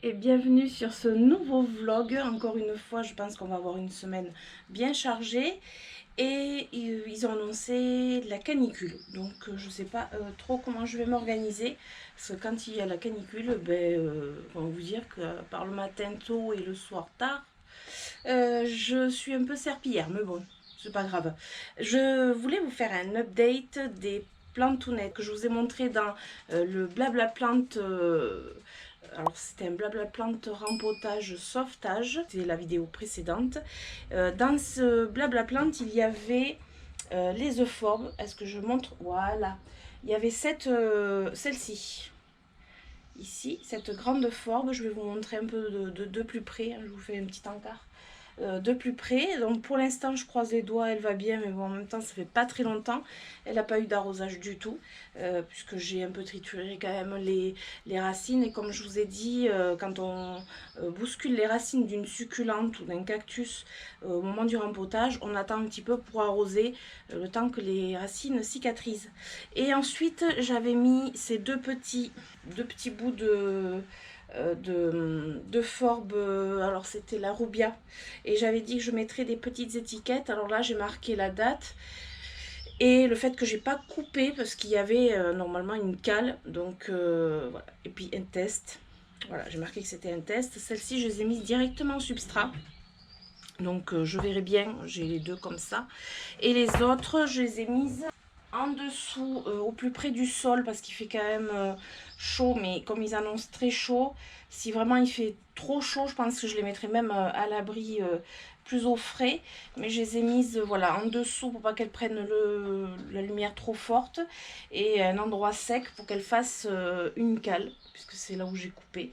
et bienvenue sur ce nouveau vlog. Encore une fois, je pense qu'on va avoir une semaine bien chargée et ils ont annoncé la canicule. Donc je ne sais pas trop comment je vais m'organiser parce que quand il y a la canicule, on va vous dire que par le matin tôt et le soir tard, je suis un peu serpillière, mais bon, c'est pas grave. Je voulais vous faire un update des plantounettes que je vous ai montré dans le blabla plante. Alors c'était un blabla plante rempotage sauvetage, c'est la vidéo précédente. Dans ce blabla plante, il y avait les euphorbes. Est-ce que je montre? Voilà. Il y avait celle-ci. Ici, cette grande forbe, je vais vous montrer un peu de plus près, hein, je vous fais un petit encart de plus près. Donc pour l'instant je croise les doigts, elle va bien, mais bon, en même temps ça fait pas très longtemps, elle n'a pas eu d'arrosage du tout, puisque j'ai un peu trituré quand même les racines. Et comme je vous ai dit, quand on bouscule les racines d'une succulente ou d'un cactus au moment du rempotage, on attend un petit peu pour arroser le temps que les racines cicatrisent. Et ensuite j'avais mis ces deux petits bouts de forbe, alors c'était la Rubia, et j'avais dit que je mettrais des petites étiquettes. Alors là j'ai marqué la date et le fait que j'ai pas coupé parce qu'il y avait normalement une cale, donc voilà. Et puis un test, voilà, j'ai marqué que c'était un test. Celle-ci je les ai mises directement au substrat, donc je verrai bien, j'ai les deux comme ça, et les autres je les ai mises en dessous, au plus près du sol, parce qu'il fait quand même chaud. Mais comme ils annoncent très chaud, si vraiment il fait trop chaud, je pense que je les mettrai même à l'abri, plus au frais. Mais je les ai mises voilà, en dessous pour pas qu'elles prennent la lumière trop forte, et un endroit sec pour qu'elles fassent une cale, puisque c'est là où j'ai coupé.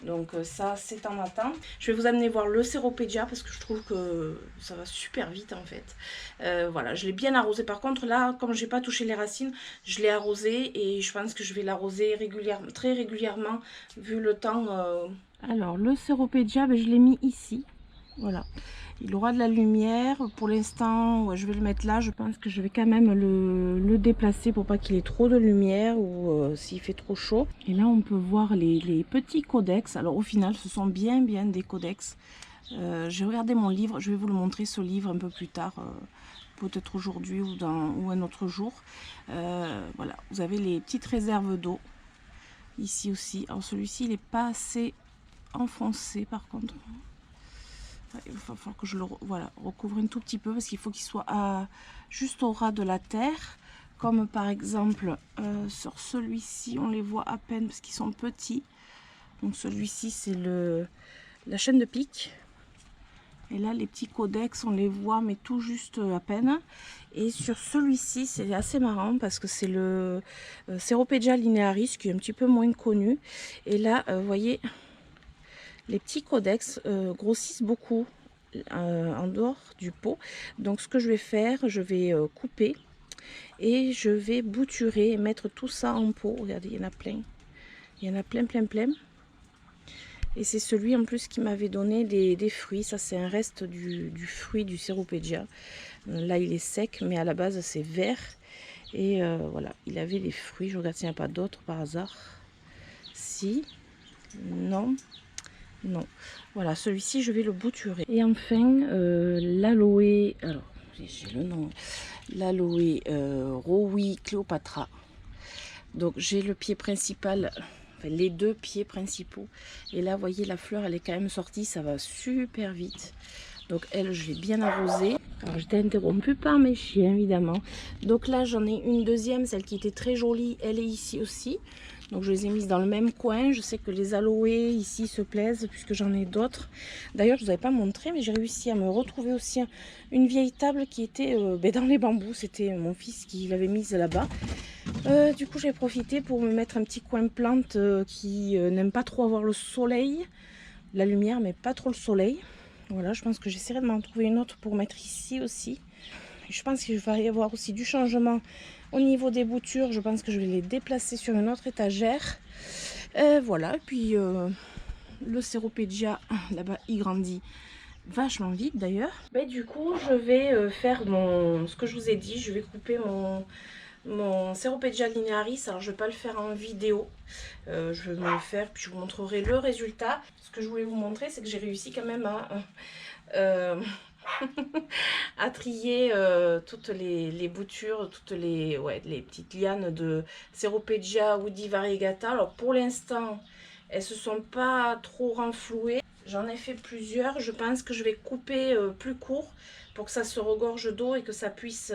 Donc ça c'est en attente. Je vais vous amener voir le Ceropedia parce que je trouve que ça va super vite en fait. Voilà, je l'ai bien arrosé. Par contre là, comme j'ai pas touché les racines, je l'ai arrosé et je pense que je vais l'arroser régulièrement, très régulièrement, vu le temps. Alors le Ceropedia, je l'ai mis ici. Voilà, il aura de la lumière. Pour l'instant, ouais, je vais le mettre là. Je pense que je vais quand même le déplacer pour pas qu'il ait trop de lumière, ou s'il fait trop chaud. Et là, on peut voir les petits codex. Alors au final, ce sont bien des codex. J'ai regardé mon livre. Je vais vous le montrer, ce livre, un peu plus tard. Peut-être aujourd'hui ou un autre jour. Voilà, vous avez les petites réserves d'eau. Ici aussi. Alors celui-ci, il n'est pas assez enfoncé par contre. Il va falloir que je le recouvre un tout petit peu parce qu'il faut qu'il soit juste au ras de la terre. Comme par exemple sur celui-ci, on les voit à peine parce qu'ils sont petits. Donc celui-ci, c'est la chaîne de pique. Et là, les petits codex, on les voit, mais tout juste à peine. Et sur celui-ci, c'est assez marrant parce que c'est le Ceropedia linearis qui est un petit peu moins connu. Et là, vous voyez, les petits codex grossissent beaucoup en dehors du pot. Donc ce que je vais faire, je vais couper et je vais bouturer et mettre tout ça en pot. Regardez, il y en a plein. Il y en a plein. Et c'est celui en plus qui m'avait donné des fruits. Ça, c'est un reste du fruit du Ceropedia. Là, il est sec, mais à la base, c'est vert. Et voilà, il avait des fruits. Je regarde s'il n'y a pas d'autres par hasard. Si, non. Non, voilà, celui-ci je vais le bouturer. Et enfin l'aloe, alors j'ai le nom, l'aloe Rowi Cléopatra. Donc j'ai le pied principal, enfin, les deux pieds principaux, et là vous voyez la fleur elle est quand même sortie, ça va super vite. Donc elle, je l'ai bien arrosée. Alors j'étais interrompue par mes chiens évidemment. Donc là j'en ai une deuxième, celle qui était très jolie, elle est ici aussi. Donc je les ai mises dans le même coin. Je sais que les aloés ici se plaisent puisque j'en ai d'autres. D'ailleurs je ne vous avais pas montré, mais j'ai réussi à me retrouver aussi une vieille table qui était dans les bambous. C'était mon fils qui l'avait mise là-bas. Du coup j'ai profité pour me mettre un petit coin plante qui n'aime pas trop avoir le soleil. La lumière mais pas trop le soleil. Voilà, je pense que j'essaierai de m'en trouver une autre pour mettre ici aussi. Je pense qu'il va y avoir aussi du changement au niveau des boutures. Je pense que je vais les déplacer sur une autre étagère. Voilà, et puis le Ceropedia, là-bas, il grandit vachement vite d'ailleurs. Du coup, je vais faire ce que je vous ai dit. Je vais couper mon Ceropegia linearis. Alors je ne vais pas le faire en vidéo, je vais me le faire puis je vous montrerai le résultat. Ce que je voulais vous montrer, c'est que j'ai réussi quand même à à trier toutes les boutures, toutes les petites lianes de Ceropegia woody variegata. Alors pour l'instant, elles se sont pas trop renflouées. J'en ai fait plusieurs. Je pense que je vais couper plus court pour que ça se regorge d'eau et que ça puisse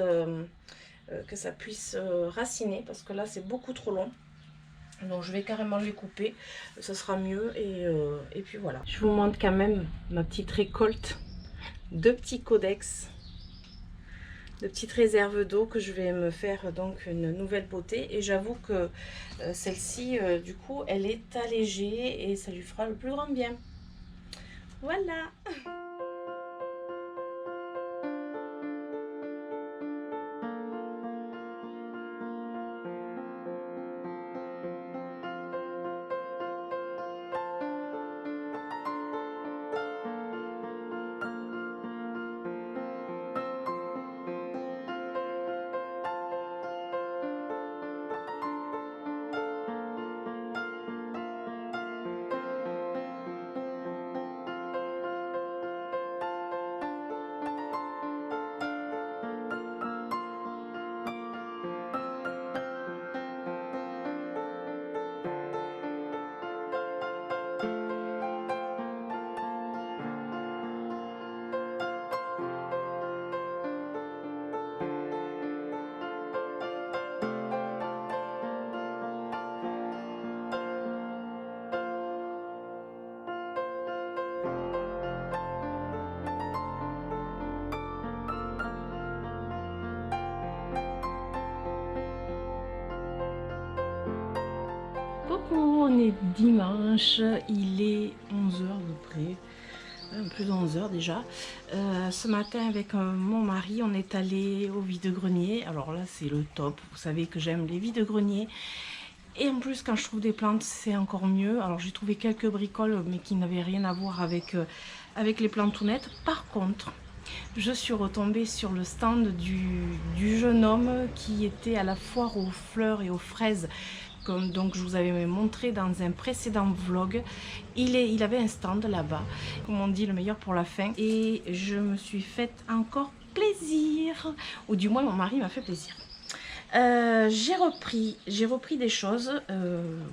raciner, parce que là c'est beaucoup trop long. Donc je vais carrément les couper, ça sera mieux et puis voilà. Je vous montre quand même ma petite récolte de petits codex, de petites réserves d'eau que je vais me faire donc une nouvelle potée. Et j'avoue que celle-ci du coup elle est allégée et ça lui fera le plus grand bien. Voilà. Coucou, on est dimanche, il est 11 h à peu près, plus de 11 h déjà. Ce matin avec mon mari, on est allé au vide-grenier. Alors là c'est le top, vous savez que j'aime les vide-greniers. Et en plus quand je trouve des plantes c'est encore mieux. Alors j'ai trouvé quelques bricoles mais qui n'avaient rien à voir avec les plantes tout nettes. Par contre, je suis retombée sur le stand du jeune homme qui était à la foire aux fleurs et aux fraises. Comme donc je vous avais montré dans un précédent vlog, il avait un stand là-bas, comme on dit, le meilleur pour la fin, et je me suis fait encore plaisir, ou du moins mon mari m'a fait plaisir. J'ai repris des choses,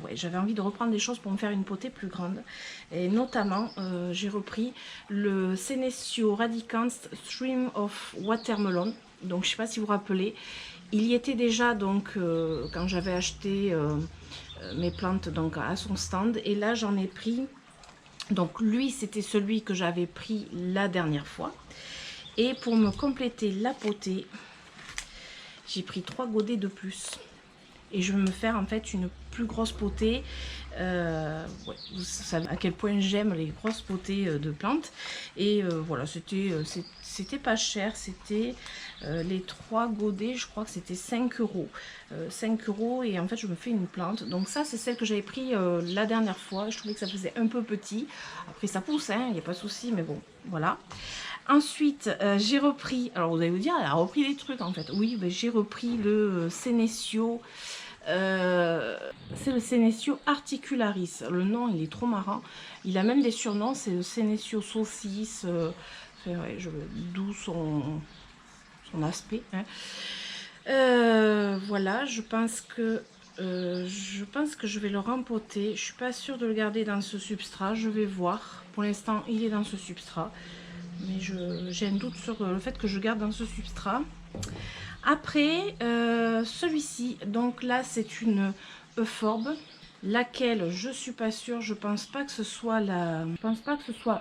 ouais, j'avais envie de reprendre des choses pour me faire une potée plus grande, et notamment j'ai repris le Senecio Radicans Stream of Watermelon. Donc je sais pas si vous vous rappelez, il y était déjà donc quand j'avais acheté mes plantes donc à son stand, et là j'en ai pris. Donc lui c'était celui que j'avais pris la dernière fois, et pour me compléter la potée, j'ai pris 3 godets de plus. Et je vais me faire en fait une plus grosse potée. Ouais, vous savez à quel point j'aime les grosses potées de plantes. Et voilà, c'était pas cher. C'était les 3 godets, je crois que c'était 5 euros. 5 euros, et en fait je me fais une plante. Donc ça c'est celle que j'avais pris la dernière fois. Je trouvais que ça faisait un peu petit. Après ça pousse, hein, il n'y a pas de souci, mais bon, voilà. Ensuite, j'ai repris, alors vous allez vous dire, elle a repris des trucs en fait. Oui, ben, j'ai repris le Senecio. C'est le Senecio articularis. Le nom il est trop marrant. Il a même des surnoms. C'est le Senecio saucisse. Ouais, d'où son aspect. Hein. Voilà, je pense que je vais le rempoter. Je suis pas sûre de le garder dans ce substrat. Je vais voir. Pour l'instant, il est dans ce substrat. Mais j'ai un doute sur le fait que je garde dans ce substrat. Après, celui-ci, donc là c'est une euphorbe, laquelle je suis pas sûre, je pense pas que ce soit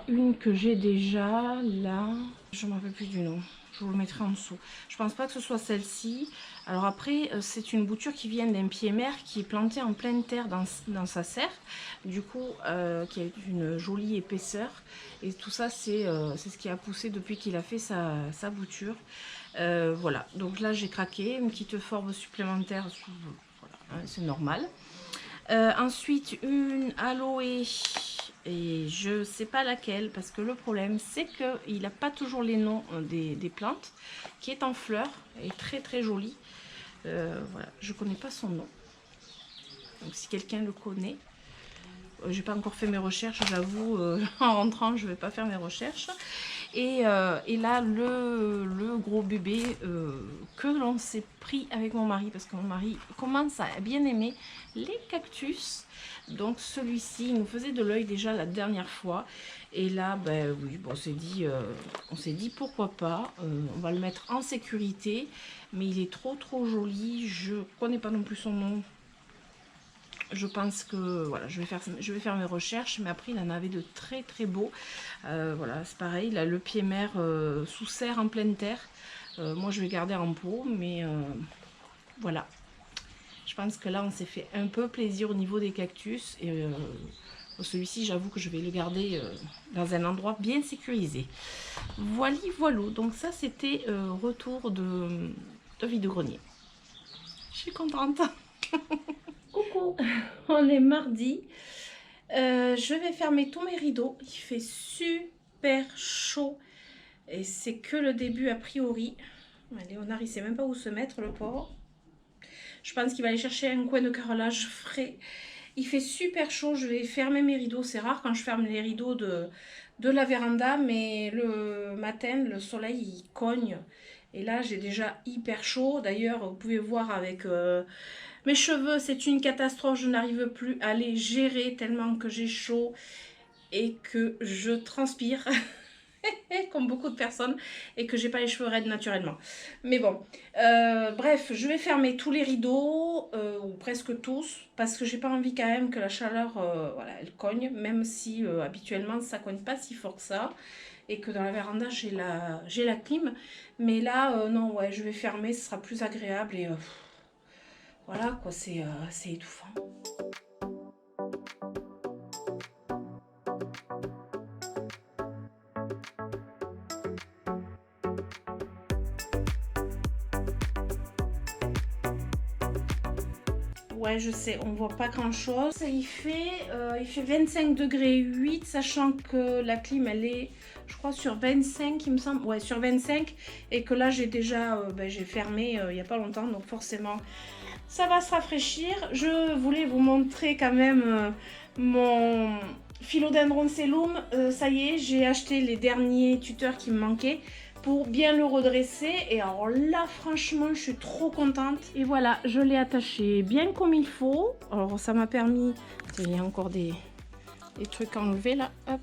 une que j'ai déjà là, je m'en rappelle plus du nom, je vous le mettrai en dessous. Je pense pas que ce soit celle-ci. Alors après, c'est une bouture qui vient d'un pied mère qui est planté en pleine terre dans sa serre, du coup qui a une jolie épaisseur, et tout ça c'est ce qui a poussé depuis qu'il a fait sa bouture. Voilà, donc là j'ai craqué, une petite forme supplémentaire, voilà, hein, c'est normal. Ensuite une aloe, et je sais pas laquelle, parce que le problème c'est qu'il n'a pas toujours les noms des plantes, qui est en fleurs, et très très jolie. Voilà, je connais pas son nom. Donc si quelqu'un le connaît, j'ai pas encore fait mes recherches, j'avoue, en rentrant je vais pas faire mes recherches. Et là le gros bébé que l'on s'est pris avec mon mari, parce que mon mari commence à bien aimer les cactus. Donc celui-ci il nous faisait de l'œil déjà la dernière fois, et là ben oui, bon, on s'est dit pourquoi pas, on va le mettre en sécurité, mais il est trop joli. Je connais pas non plus son nom. Je pense que voilà, je vais faire mes recherches, mais après il en avait de très beaux. Voilà, c'est pareil, il a le pied mère sous serre en pleine terre. Moi je vais garder en pot, mais voilà. Je pense que là on s'est fait un peu plaisir au niveau des cactus, et celui-ci j'avoue que je vais le garder dans un endroit bien sécurisé. Voilà, donc ça c'était retour de vide-grenier. Je suis contente. Coucou, on est mardi. Je vais fermer tous mes rideaux. Il fait super chaud et c'est que le début a priori. Léonard il sait même pas où se mettre, le pauvre. Je pense qu'il va aller chercher un coin de carrelage frais. Il fait super chaud, je vais fermer mes rideaux. C'est rare quand je ferme les rideaux de la véranda, mais le matin le soleil il cogne. Et là j'ai déjà hyper chaud. D'ailleurs vous pouvez voir avec mes cheveux, c'est une catastrophe. Je n'arrive plus à les gérer tellement que j'ai chaud et que je transpire comme beaucoup de personnes, et que j'ai pas les cheveux raides naturellement. Mais bon, bref, je vais fermer tous les rideaux ou presque tous, parce que j'ai pas envie quand même que la chaleur voilà, elle cogne, même si habituellement ça cogne pas si fort que ça, et que dans la véranda j'ai la clim. Mais là non, ouais, je vais fermer, ce sera plus agréable, et voilà quoi, c'est étouffant. Ouais, je sais, on voit pas grand chose. Il fait 25 degrés 8, sachant que la clim elle est, je crois, sur 25, il me semble. Ouais, sur 25, et que là j'ai déjà j'ai fermé il y a pas longtemps, donc forcément ça va se rafraîchir. Je voulais vous montrer quand même mon philodendron Sellum. Ça y est, j'ai acheté les derniers tuteurs qui me manquaient pour bien le redresser, et alors là franchement je suis trop contente. Et voilà, je l'ai attaché bien comme il faut. Alors ça m'a permis, il y a encore des trucs à enlever là, hop,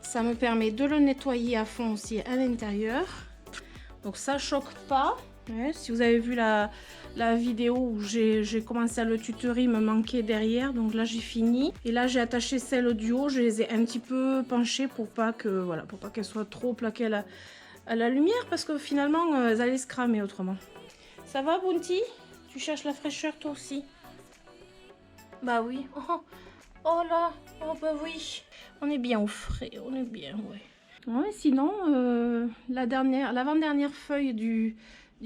ça me permet de le nettoyer à fond aussi à l'intérieur, donc ça choque pas. Ouais, si vous avez vu la vidéo où j'ai commencé à le tutorer, il me manquait derrière, donc là j'ai fini. Et là j'ai attaché celle du haut, je les ai un petit peu penchées pour pas que voilà, pour pas qu'elles soient trop plaquées à la lumière, parce que finalement elles allaient se cramer autrement. Ça va Bounty? Tu cherches la fraîcheur toi aussi? Bah oui. Oh, oh là, oh bah oui. On est bien au frais, on est bien, ouais. Ouais, sinon l'avant-dernière feuille du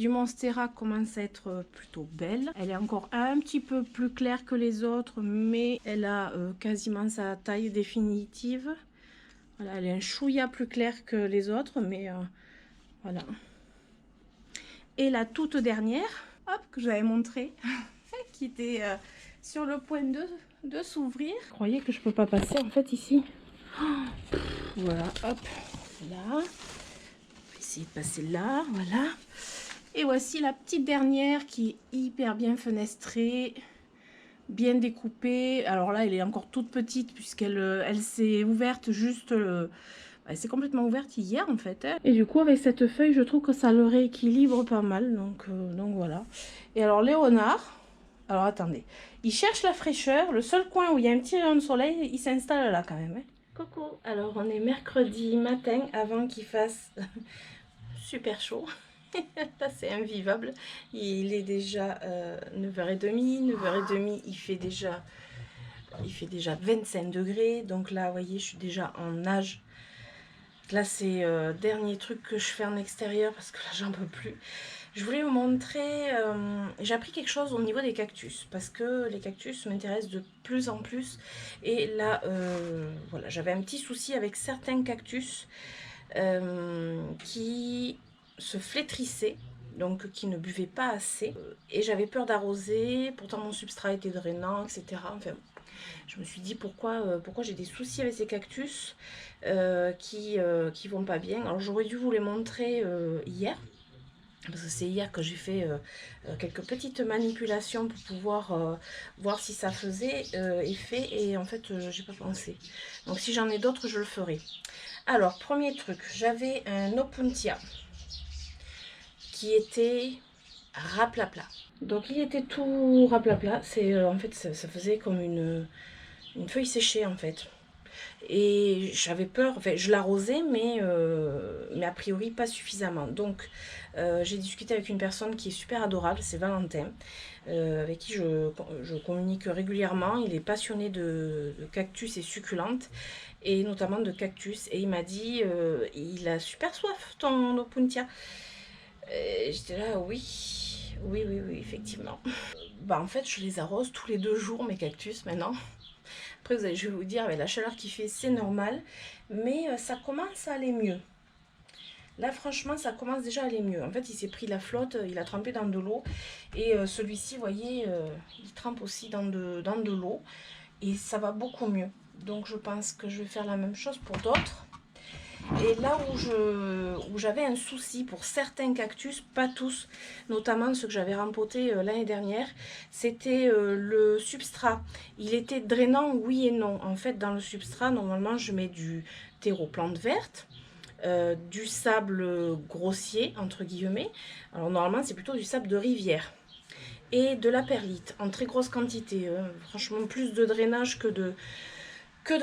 Monstera commence à être plutôt belle. Elle est encore un petit peu plus claire que les autres, mais elle a quasiment sa taille définitive. Voilà, elle est un chouïa plus claire que les autres, mais voilà. Et la toute dernière, hop, que j'avais montré, qui était sur le point de s'ouvrir. Vous croyez que je peux pas passer en fait ici? Oh, voilà, hop, là. On va essayer de passer là, voilà. Et voici la petite dernière qui est hyper bien fenestrée, bien découpée. Alors là, elle est encore toute petite puisqu'elle s'est ouverte juste... elle s'est complètement ouverte hier en fait. Hein. Et du coup, avec cette feuille, je trouve que ça le rééquilibre pas mal. Donc voilà. Et alors, Léonard... Alors attendez. Il cherche la fraîcheur. Le seul coin où il y a un petit rayon de soleil, il s'installe là quand même. Hein. Coucou. Alors, on est mercredi matin avant qu'il fasse super chaud. Là c'est invivable, il est déjà 9h30, 9h30 il fait déjà 25 degrés, donc là vous voyez je suis déjà en nage. Là c'est dernier truc que je fais en extérieur parce que là j'en peux plus. Je voulais vous montrer, j'ai appris quelque chose au niveau des cactus, parce que les cactus m'intéressent de plus en plus, et là voilà, j'avais un petit souci avec certains cactus qui se flétrissaient. donc qui ne buvait pas assez. Et j'avais peur d'arroser, pourtant mon substrat était drainant, etc. Enfin, je me suis dit pourquoi j'ai des soucis avec ces cactus qui vont pas bien. Alors j'aurais dû vous les montrer hier. Parce que c'est hier que j'ai fait quelques petites manipulations pour pouvoir voir si ça faisait effet. Et en fait, j'ai pas pensé. Donc si j'en ai d'autres, je le ferai. Alors, premier truc, j'avais un Opuntia qui était raplapla. Donc il était tout raplapla. C'est en fait, ça faisait comme une feuille séchée en fait. Et j'avais peur, enfin je l'arrosais mais a priori pas suffisamment. Donc j'ai discuté avec une personne qui est super adorable, c'est Valentin, avec qui je communique régulièrement. Il est passionné de cactus et succulentes, et notamment de cactus. Et il m'a dit, il a super soif ton Opuntia. J'étais là, oui, oui, oui, oui, effectivement. Bah en fait je les arrose tous les 2 jours mes cactus maintenant. Après, je vais vous dire, avec la chaleur qu'il fait, c'est normal. Mais ça commence à aller mieux. Là, franchement, ça commence déjà à aller mieux. En fait, il s'est pris la flotte, il a trempé dans de l'eau. Et celui-ci, vous voyez, il trempe aussi dans de l'eau. Et ça va beaucoup mieux. Donc, je pense que je vais faire la même chose pour d'autres. Et là où j'avais un souci pour certains cactus, pas tous, notamment ceux que j'avais rempotés l'année dernière, c'était le substrat. Il était drainant, oui et non. En fait, dans le substrat, normalement, je mets du terreau plante verte, du sable grossier, entre guillemets. Alors, normalement, c'est plutôt du sable de rivière. Et de la perlite, en très grosse quantité. Franchement, plus de drainage que de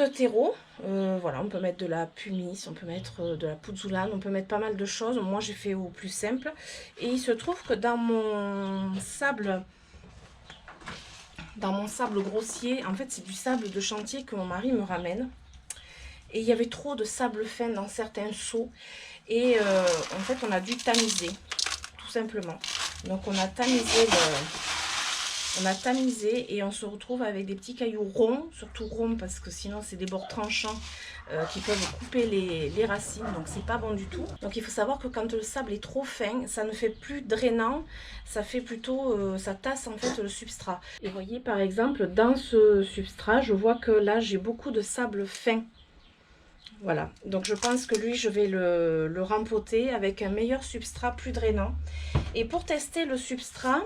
terreau. Voilà, on peut mettre de la pumice, on peut mettre de la pouzoulane, on peut mettre pas mal de choses. Moi j'ai fait au plus simple. Et il se trouve que dans mon sable grossier, en fait c'est du sable de chantier que mon mari me ramène. Et il y avait trop de sable fin dans certains seaux. Et en fait on a dû tamiser, tout simplement. Donc on a tamisé et on se retrouve avec des petits cailloux ronds, surtout ronds parce que sinon c'est des bords tranchants qui peuvent couper les racines, donc c'est pas bon du tout. Donc il faut savoir que quand le sable est trop fin, ça ne fait plus drainant, ça fait plutôt, ça tasse en fait le substrat. Et vous voyez par exemple dans ce substrat, je vois que là j'ai beaucoup de sable fin. Voilà, donc je pense que lui je vais le rempoter avec un meilleur substrat plus drainant. Et pour tester le substrat,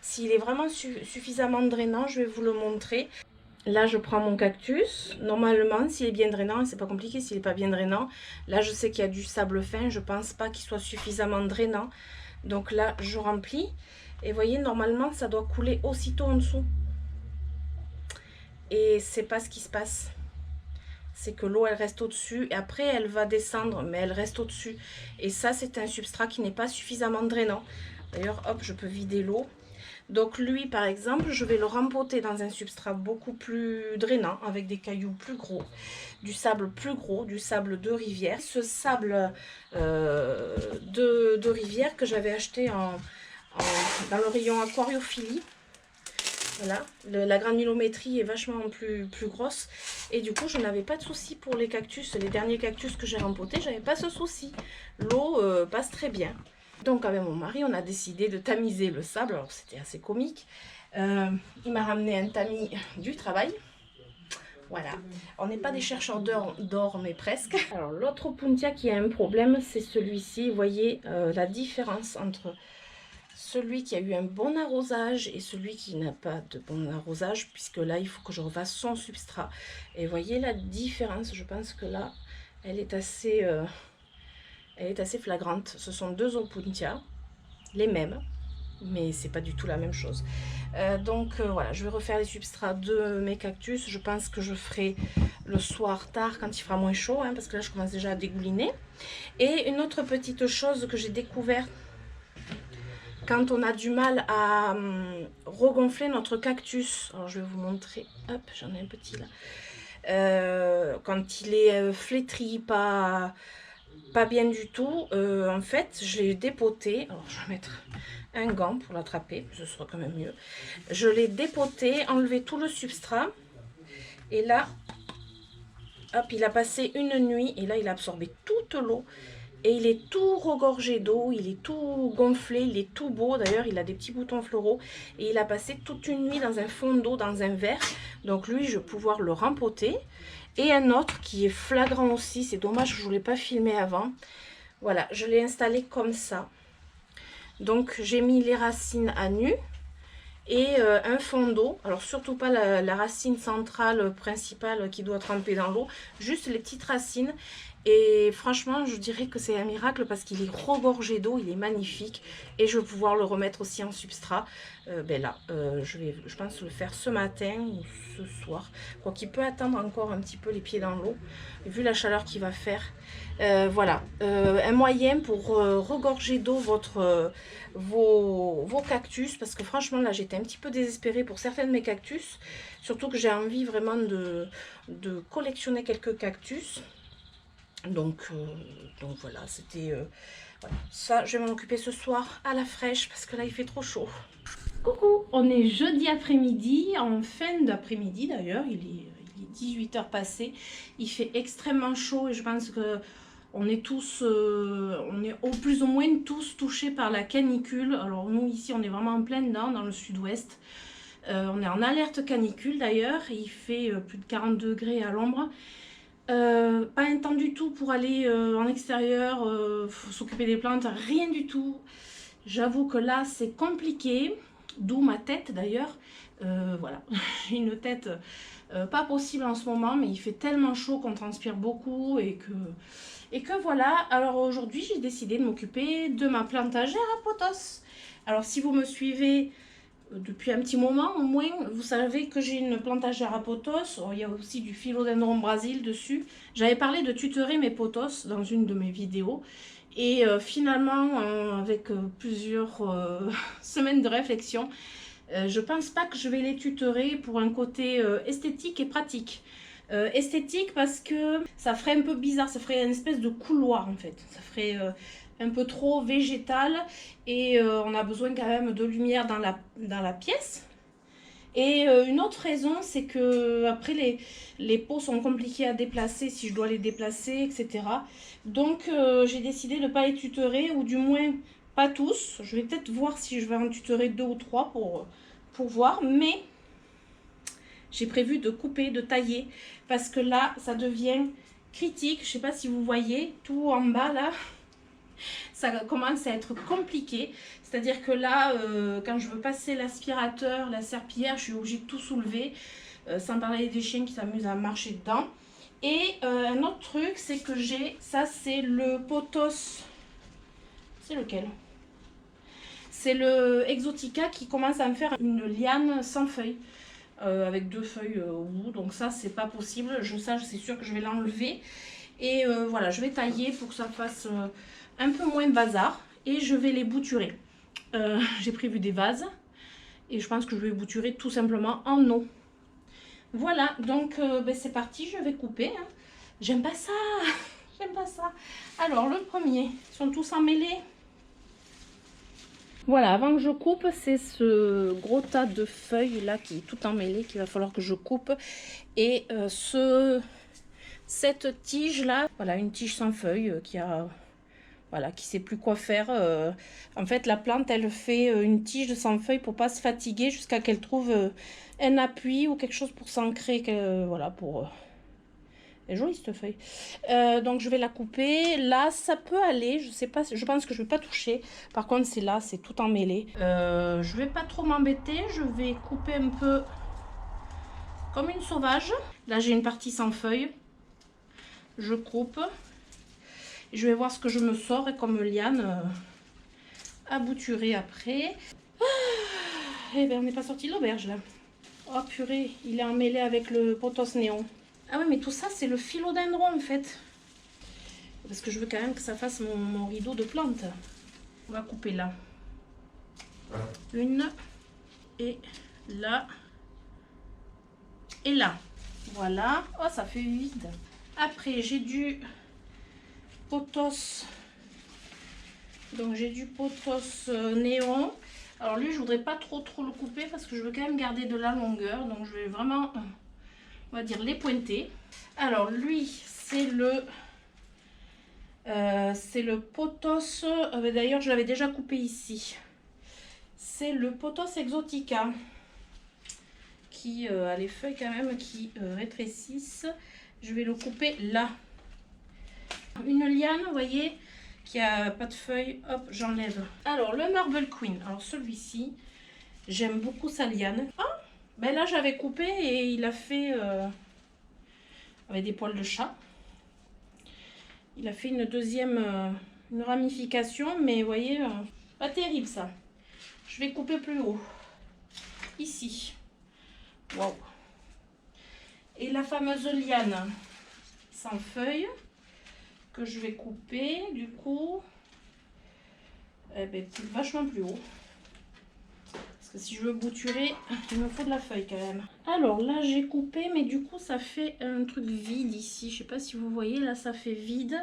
s'il est vraiment suffisamment drainant, je vais vous le montrer. Là, je prends mon cactus. Normalement, s'il est bien drainant, c'est pas compliqué, s'il n'est pas bien drainant. Là, je sais qu'il y a du sable fin. Je pense pas qu'il soit suffisamment drainant. Donc là, je remplis. Et vous voyez, normalement, ça doit couler aussitôt en dessous. Et c'est pas ce qui se passe. C'est que l'eau, elle reste au-dessus. Et après, elle va descendre, mais elle reste au-dessus. Et ça, c'est un substrat qui n'est pas suffisamment drainant. D'ailleurs, hop, je peux vider l'eau. Donc lui, par exemple, je vais le rempoter dans un substrat beaucoup plus drainant, avec des cailloux plus gros, du sable plus gros, du sable de rivière. Ce sable de rivière que j'avais acheté dans le rayon aquariophilie. Voilà, la granulométrie est vachement plus grosse. Et du coup, je n'avais pas de souci pour les cactus. Les derniers cactus que j'ai rempotés, j'avais pas ce souci. L'eau passe très bien. Donc avec mon mari, on a décidé de tamiser le sable. Alors c'était assez comique. Il m'a ramené un tamis du travail. Voilà. On n'est pas des chercheurs d'or, mais presque. Alors l'autre Opuntia qui a un problème, c'est celui-ci. Vous voyez la différence entre celui qui a eu un bon arrosage et celui qui n'a pas de bon arrosage, puisque là, il faut que je refasse son substrat. Et vous voyez la différence. Je pense que là, elle est assez flagrante. Ce sont 2 Opuntia, les mêmes, mais c'est pas du tout la même chose. Donc voilà, je vais refaire les substrats de mes cactus. Je pense que je ferai le soir tard quand il fera moins chaud, hein, parce que là je commence déjà à dégouliner. Et une autre petite chose que j'ai découvert quand on a du mal à regonfler notre cactus. Alors je vais vous montrer, hop, j'en ai un petit là. Quand il est flétri, pas bien du tout, en fait je l'ai dépoté. Alors je vais mettre un gant pour l'attraper, ce sera quand même mieux. Je l'ai dépoté, enlevé tout le substrat, et là hop, il a passé une nuit et là il a absorbé toute l'eau. Et il est tout regorgé d'eau, il est tout gonflé, il est tout beau. D'ailleurs, il a des petits boutons floraux. Et il a passé toute une nuit dans un fond d'eau, dans un verre. Donc lui, je vais pouvoir le rempoter. Et un autre qui est flagrant aussi. C'est dommage que je ne voulais pas filmer avant. Voilà, je l'ai installé comme ça. Donc j'ai mis les racines à nu. Et un fond d'eau. Alors surtout pas la racine centrale principale qui doit tremper dans l'eau. Juste les petites racines. Et franchement, je dirais que c'est un miracle parce qu'il est regorgé d'eau, il est magnifique. Et je vais pouvoir le remettre aussi en substrat. Je pense le faire ce matin ou ce soir. Quoi qu'il peut attendre encore un petit peu les pieds dans l'eau, vu la chaleur qu'il va faire. Voilà, un moyen pour regorger d'eau vos cactus. Parce que franchement, là, j'étais un petit peu désespérée pour certains de mes cactus. Surtout que j'ai envie vraiment de collectionner quelques cactus. Donc voilà, c'était voilà. Ça, je vais m'en occuper ce soir à la fraîche parce que là il fait trop chaud. Coucou, on est jeudi après-midi, en fin d'après-midi d'ailleurs, il est 18h passé. Il fait extrêmement chaud et je pense que on est tous, on est au plus ou moins tous touchés par la canicule. Alors nous ici on est vraiment en plein dedans, dans le sud-ouest. On est en alerte canicule d'ailleurs, il fait plus de 40 degrés à l'ombre. Pas un temps du tout pour aller en extérieur, s'occuper des plantes, rien du tout. J'avoue que là c'est compliqué, d'où ma tête d'ailleurs. Voilà, j'ai une tête pas possible en ce moment, mais il fait tellement chaud qu'on transpire beaucoup et que voilà. Alors aujourd'hui j'ai décidé de m'occuper de ma plantagère à potos. Alors si vous me suivez depuis un petit moment au moins, vous savez que j'ai une plantagère à potos. Oh, il y a aussi du philodendron Brésil dessus. J'avais parlé de tutorer mes potos dans une de mes vidéos. Et finalement, avec plusieurs semaines de réflexion, je pense pas que je vais les tutorer pour un côté esthétique et pratique. Esthétique parce que ça ferait un peu bizarre, ça ferait une espèce de couloir en fait. Ça ferait un peu trop végétal et on a besoin quand même de lumière dans la pièce. Et une autre raison, c'est que après les pots sont compliqués à déplacer si je dois les déplacer, etc. Donc j'ai décidé de ne pas les tutorer, ou du moins pas tous. Je vais peut-être voir si je vais en tutorer 2 ou 3 pour voir, mais j'ai prévu de couper, de tailler, parce que là, ça devient critique. Je ne sais pas si vous voyez, tout en bas là, ça commence à être compliqué. C'est-à-dire que là, quand je veux passer l'aspirateur, la serpillière, je suis obligée de tout soulever, sans parler des chiens qui s'amusent à marcher dedans. Et un autre truc, c'est que j'ai, ça c'est le potos, c'est lequel? C'est le Exotica qui commence à me faire une liane sans feuilles. Avec 2 feuilles au bout, donc ça c'est pas possible. C'est sûr que je vais l'enlever et voilà, je vais tailler pour que ça fasse un peu moins bazar et je vais les bouturer. J'ai prévu des vases et je pense que je vais bouturer tout simplement en eau. Voilà, donc c'est parti, je vais couper, hein. J'aime pas ça. J'aime pas ça. Alors le premier, ils sont tous emmêlés. Voilà, avant que je coupe, c'est ce gros tas de feuilles là qui est tout emmêlé qu'il va falloir que je coupe. Et cette tige là, voilà, une tige sans feuilles qui sait plus quoi faire. En fait, la plante, elle fait une tige sans feuilles pour pas se fatiguer jusqu'à qu'elle trouve un appui ou quelque chose pour s'ancrer. Voilà, pour... Elle est jolie cette feuille. Donc je vais la couper. Là, ça peut aller. Je sais pas. Je pense que je vais pas toucher. Par contre, c'est là, c'est tout emmêlé. Je vais pas trop m'embêter. Je vais couper un peu comme une sauvage. Là, j'ai une partie sans feuilles. Je coupe. Je vais voir ce que je me sors et comme liane à bouturer après. Eh bien, on n'est pas sorti de l'auberge là. Oh purée, il est emmêlé avec le potos néon. Ah ouais, mais tout ça, c'est le philodendron en fait. Parce que je veux quand même que ça fasse mon rideau de plantes. On va couper là. Une. Et là. Et là. Voilà. Oh, ça fait vide. Après, j'ai du potos. Donc, j'ai du potos néon. Alors lui, je voudrais pas trop le couper parce que je veux quand même garder de la longueur. Donc, je vais vraiment... on va dire les pointer. Alors lui, c'est le C'est le pothos. D'ailleurs, je l'avais déjà coupé ici. C'est le pothos exotica qui a les feuilles quand même qui rétrécissent. Je vais le couper là. Une liane, vous voyez, qui a pas de feuilles. Hop, j'enlève. Alors, le Marble Queen. Alors, celui-ci, j'aime beaucoup sa liane. Ah, ben là, j'avais coupé et il a fait avec des poils de chat. Il a fait une deuxième une ramification, mais vous voyez, pas terrible ça. Je vais couper plus haut. Ici. Waouh. Et la fameuse liane sans feuilles que je vais couper, du coup, eh ben, vachement plus haut. Parce que si je veux bouturer, il me faut de la feuille quand même. Alors là, j'ai coupé, mais du coup, ça fait un truc vide ici. Je sais pas si vous voyez, là, ça fait vide.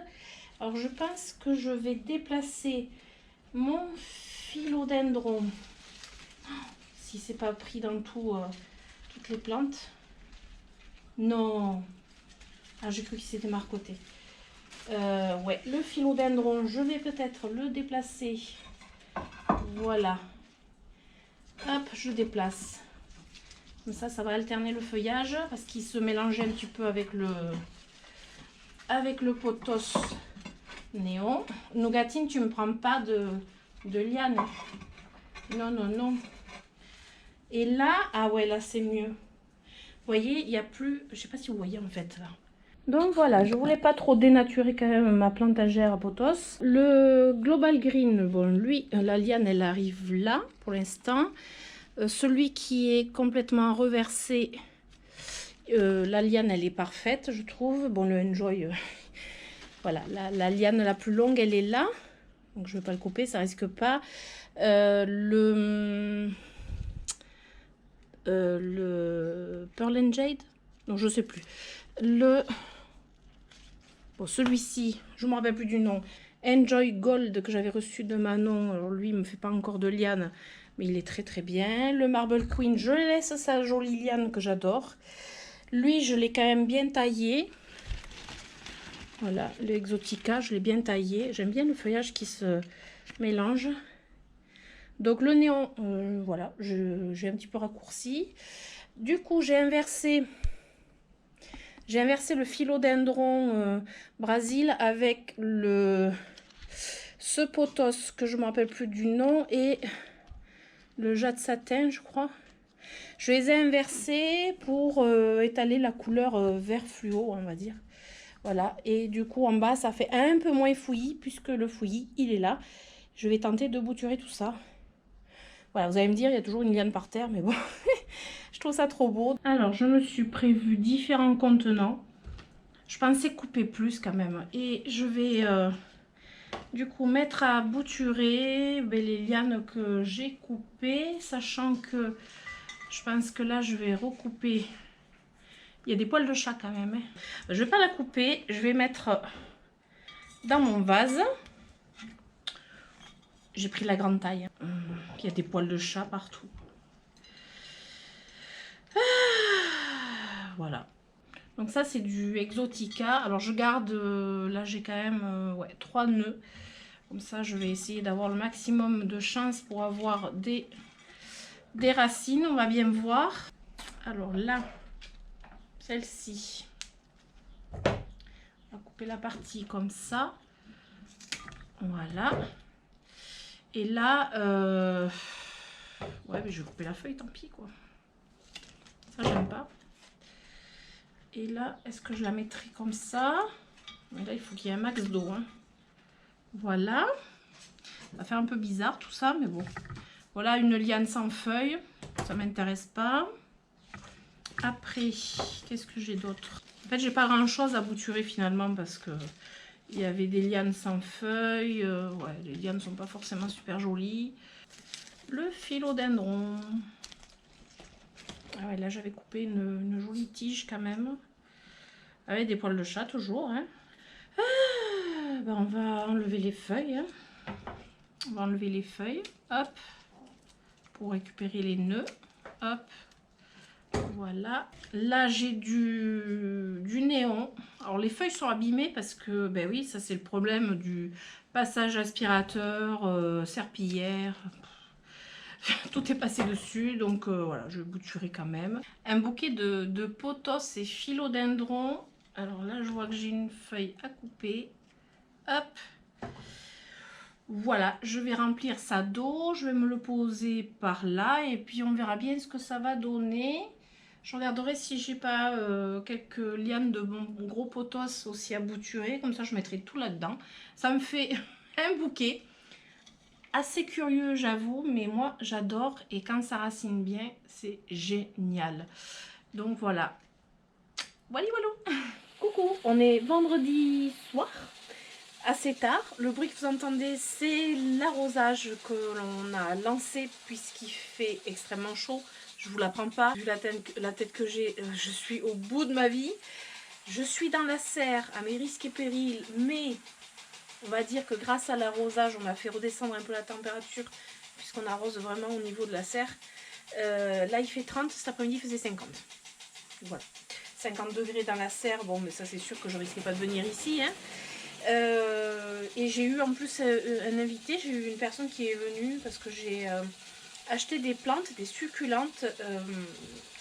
Alors, je pense que je vais déplacer mon philodendron. Si c'est pas pris dans toutes les plantes. Non. Ah, j'ai cru qu'il s'était marcoté. Ouais, le philodendron, je vais peut-être le déplacer. Voilà. Hop, je déplace. Comme ça va alterner le feuillage parce qu'il se mélangeait un petit peu avec le pothos néon. Nougatine, tu me prends pas de liane. Non, non, non. Et là, ah ouais, là c'est mieux. Vous voyez, il n'y a plus, je sais pas si vous voyez en fait là. Donc voilà, je voulais pas trop dénaturer quand même ma plantagère à pothos. Le Global Green, bon lui, la liane elle arrive là pour l'instant. Celui qui est complètement reversé, la liane elle est parfaite je trouve. Bon le Enjoy, voilà, la liane la plus longue elle est là. Donc je ne vais pas le couper, ça risque pas. Le Pearl and Jade, donc je sais plus. Bon, celui-ci, je ne me rappelle plus du nom. Enjoy Gold que j'avais reçu de Manon. Alors lui, il me fait pas encore de liane, mais il est très très bien. Le Marble Queen, je laisse sa jolie liane que j'adore. Lui, je l'ai quand même bien taillé. Voilà, le Exotica, je l'ai bien taillé. J'aime bien le feuillage qui se mélange. Donc le néon, voilà, j'ai un petit peu raccourci. Du coup, j'ai inversé le philodendron Brésil avec ce pothos que je ne me rappelle plus du nom et le jade satin, je crois. Je les ai inversés pour étaler la couleur vert fluo, on va dire. Voilà, et du coup en bas ça fait un peu moins fouillis puisque le fouillis il est là. Je vais tenter de bouturer tout ça. Voilà, vous allez me dire, il y a toujours une liane par terre, mais bon, je trouve ça trop beau. Alors, je me suis prévu différents contenants. Je pensais couper plus quand même. Et je vais, du coup, mettre à bouturer les lianes que j'ai coupées, sachant que je pense que là, je vais recouper. Il y a des poils de chat quand même. Hein. Je ne vais pas la couper, je vais mettre dans mon vase. J'ai pris la grande taille. Hein. Il y a des poils de chat partout. Voilà. Donc ça c'est du Exotica. Alors je garde, là j'ai quand même ouais, 3 nœuds. Comme ça je vais essayer d'avoir le maximum de chance pour avoir des racines. On va bien voir. Alors là, celle-ci. On va couper la partie comme ça. Voilà. Et là, ouais mais je vais couper la feuille, tant pis quoi. Ça j'aime pas. Et là, est-ce que je la mettrai comme ça? Mais là, il faut qu'il y ait un max d'eau. Hein. Voilà. Ça fait un peu bizarre tout ça, mais bon. Voilà une liane sans feuilles. Ça m'intéresse pas. Après, qu'est-ce que j'ai d'autre? En fait, j'ai pas grand-chose à bouturer finalement parce que il y avait des lianes sans feuilles. Ouais, les lianes sont pas forcément super jolies. Le philodendron. Ah ouais, là j'avais coupé une jolie tige quand même. Avec des poils de chat toujours. Hein. Ah, ben on va enlever les feuilles. Hein. On va enlever les feuilles. Hop. Pour récupérer les nœuds. Hop. Voilà, là j'ai du néon. Alors les feuilles sont abîmées parce que, ben oui, ça c'est le problème du passage aspirateur, serpillière. Tout est passé dessus, donc voilà, je bouturerai quand même. Un bouquet de pothos et philodendron. Alors là, je vois que j'ai une feuille à couper. Hop. Voilà, je vais remplir ça d'eau. Je vais me le poser par là et puis on verra bien ce que ça va donner. Je regarderai si j'ai pas quelques lianes de mon gros pothos aussi à bouturer. Comme ça, je mettrai tout là-dedans. Ça me fait un bouquet. Assez curieux, j'avoue, mais moi, j'adore. Et quand ça racine bien, c'est génial. Donc, voilà. Voilà, voilà. Coucou, on est vendredi soir. Assez tard. Le bruit que vous entendez, c'est l'arrosage que l'on a lancé puisqu'il fait extrêmement chaud. Je vous l'apprends pas. Vu la tête que j'ai, je suis au bout de ma vie. Je suis dans la serre à mes risques et périls, mais on va dire que grâce à l'arrosage, on a fait redescendre un peu la température puisqu'on arrose vraiment au niveau de la serre. Là, il fait 30, cet après-midi, il faisait 50. Voilà. 50 degrés dans la serre, bon, mais ça, c'est sûr que je risquais pas de venir ici, hein. Et j'ai eu en plus un invité, j'ai eu une personne qui est venue parce que j'ai acheté des plantes, des succulentes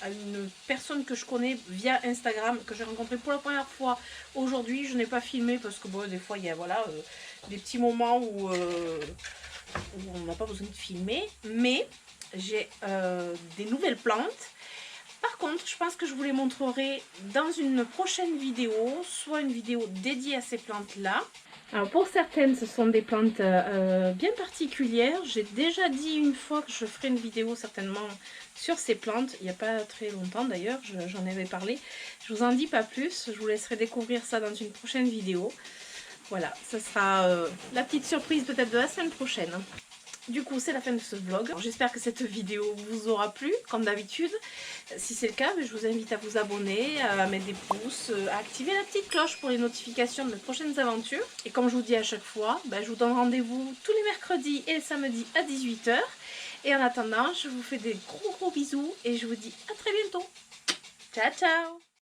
à une personne que je connais via Instagram, que j'ai rencontré pour la première fois aujourd'hui. Je n'ai pas filmé parce que bon, des fois il y a voilà, des petits moments où on n'a pas besoin de filmer, mais j'ai des nouvelles plantes. Par contre, je pense que je vous les montrerai dans une prochaine vidéo, soit une vidéo dédiée à ces plantes-là. Alors pour certaines, ce sont des plantes bien particulières. J'ai déjà dit une fois que je ferai une vidéo certainement sur ces plantes. Il n'y a pas très longtemps d'ailleurs, j'en avais parlé. Je vous en dis pas plus, je vous laisserai découvrir ça dans une prochaine vidéo. Voilà, ce sera la petite surprise peut-être de la semaine prochaine. Du coup, c'est la fin de ce vlog. J'espère que cette vidéo vous aura plu, comme d'habitude. Si c'est le cas, je vous invite à vous abonner, à mettre des pouces, à activer la petite cloche pour les notifications de mes prochaines aventures. Et comme je vous dis à chaque fois, je vous donne rendez-vous tous les mercredis et le samedi à 18 h. Et en attendant, je vous fais des gros bisous et je vous dis à très bientôt. Ciao, ciao!